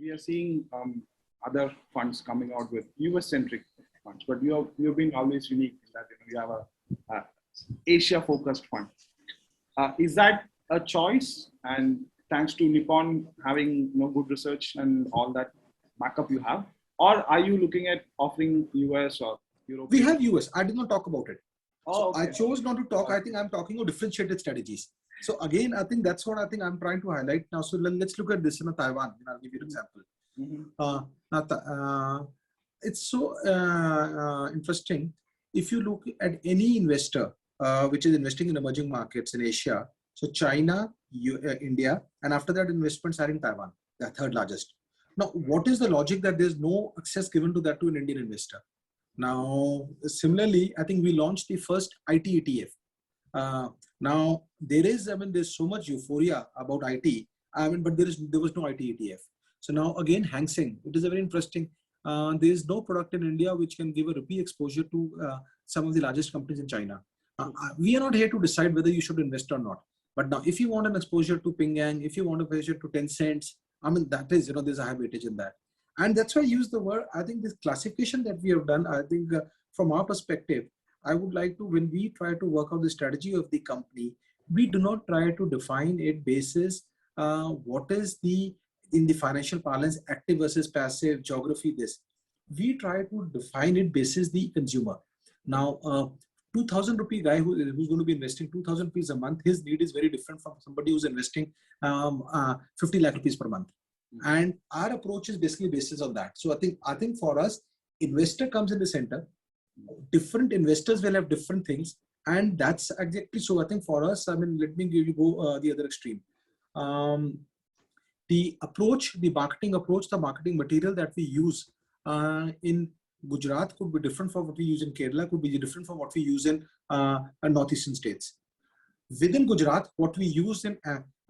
we are seeing other funds coming out with US-centric funds, but you've been always unique in that you have a Asia-focused fund. Is that a choice? And thanks to Nippon having good research and all that backup you have, or are you looking at offering US or Europe? We have US. I did not talk about it. Oh, okay. I chose not to talk. I think I'm talking of differentiated strategies. So again, I think that's what I think I'm trying to highlight now. So let's look at this in Taiwan. I'll give you an example. It's so interesting. If you look at any investor which is investing in emerging markets in Asia, so China, India, and after that investments are in Taiwan, the third largest. Now, what is the logic that there's no access given to that to an Indian investor? Now, similarly, I think we launched the first IT ETF. Now there is, there's so much euphoria about IT, but there was no IT ETF. So now again, Hang Seng, it is a very interesting. There is no product in India which can give a rupee exposure to some of the largest companies in China. We are not here to decide whether you should invest or not. But now, if you want an exposure to Ping Yang, if you want an exposure to 10 cents, that is, there's a high weightage in that. And that's why I use the word, I think this classification that we have done, I think from our perspective, I would like to, when we try to work out the strategy of the company, we do not try to define it basis what is in the financial parlance, active versus passive, geography, this. We try to define it basis the consumer. Now, 2,000 rupee guy who's going to be investing 2,000 rupees a month, his need is very different from somebody who's investing 50 lakh rupees per month. And our approach is basically basis on that. So I think for us, investor comes in the center. Different investors will have different things, and that's exactly so. I think for us, let me give you go the other extreme. The approach, the marketing approach, the marketing material that we use in Gujarat could be different from what we use in Kerala, could be different from what we use in northeastern states. Within Gujarat, what we use in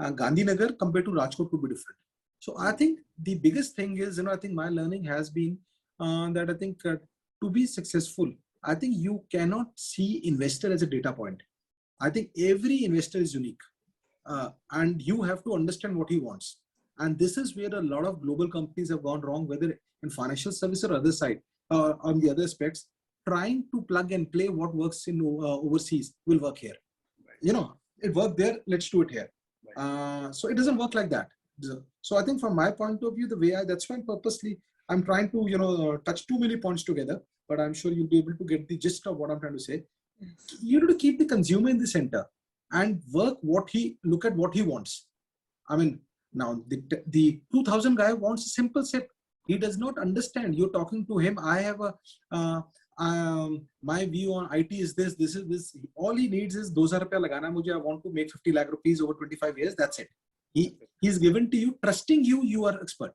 Gandhinagar compared to Rajkot could be different. So I think the biggest thing is, I think my learning has been that I think to be successful, I think you cannot see investor as a data point. I think every investor is unique and you have to understand what he wants. And this is where a lot of global companies have gone wrong, whether in financial service or other side, on the other aspects, trying to plug and play what works in overseas will work here. Right. It worked there, let's do it here. Right. So it doesn't work like that. So I think from my point of view, the way that's why purposely I'm trying to, touch too many points together, but I'm sure you'll be able to get the gist of what I'm trying to say. You need to keep the consumer in the center and look at what he wants. Now the 2000 guy wants a simple SIP. He does not understand. You're talking to him. I have my view on IT is this is this. All he needs is 2,000 rupees lagana mujhe. I want to make 50 lakh rupees over 25 years. That's it. He's given to you, trusting you are expert.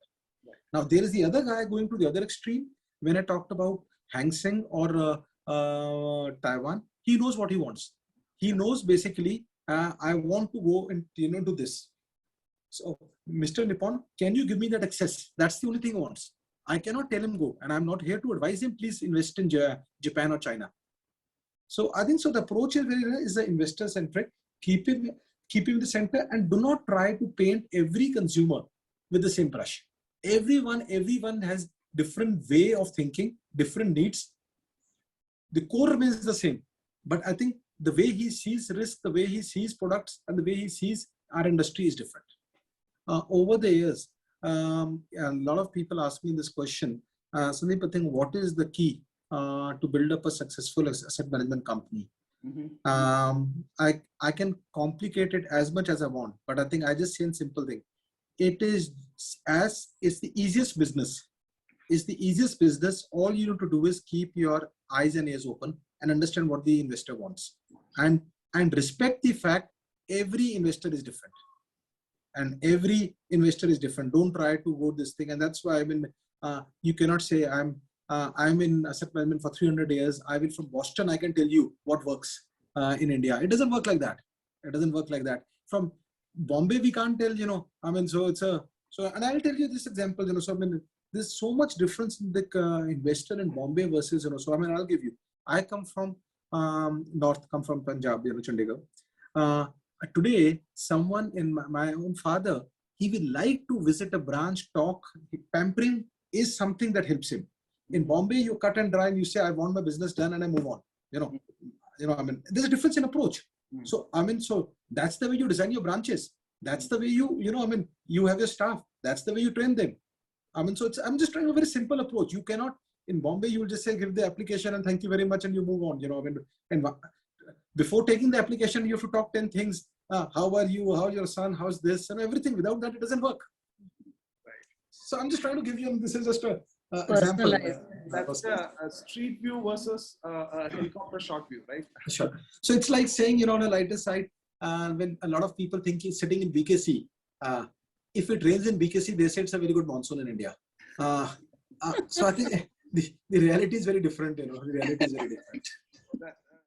Now there is the other guy going to the other extreme. When I talked about Hang Seng or Taiwan, he knows what he wants. He knows basically, I want to go and do this. So, Mr. Nippon, can you give me that access? That's the only thing he wants. I cannot tell him go, and I'm not here to advise him. Please invest in Japan or China. So I think so. The approach is the investor-centric. Keep him in the center, and do not try to paint every consumer with the same brush. Everyone has different way of thinking, different needs. The core remains the same, but I think the way he sees risk, the way he sees products, and the way he sees our industry is different. Over the years, a lot of people ask me this question, Sundeep, I think what is the key to build up a successful asset management company? I can complicate it as much as I want, but I think I just say a simple thing. It's the easiest business. It's the easiest business. All you need to do is keep your eyes and ears open and understand what the investor wants, and respect the fact every investor is different. And every investor is different. Don't try to go this thing. And that's why you cannot say I'm in asset management for 300 years. I will from Boston. I can tell you what works in India. It doesn't work like that. It doesn't work like that. From Bombay, we can't tell, and I'll tell you this example, there's so much difference in the investor in Bombay versus, I'll give you, I come from North, come from Punjab, Chandigarh. Today, someone in my own father, he will like to visit a branch, talk. Pampering is something that helps him. In Bombay, you cut and dry and you say, I want my business done and I move on. I mean, there's a difference in approach. So, I mean, so that's the way you design your branches. That's the way you have your staff. That's the way you train them. I mean, so I'm just trying a very simple approach. You cannot, in Bombay, you will just say, give the application and thank you very much and you move on, and before taking the application, you have to talk 10 things. How are you? How's your son? How's this? And everything. Without that, it doesn't work. Right. So I'm just trying to give you, this is just a example. That's a street view versus a helicopter shot view, right? Sure. So it's like saying, on a lighter side, when a lot of people think he's sitting in BKC, if it rains in BKC, they say it's a very good monsoon in India. So I think the reality is very different, The reality is very different.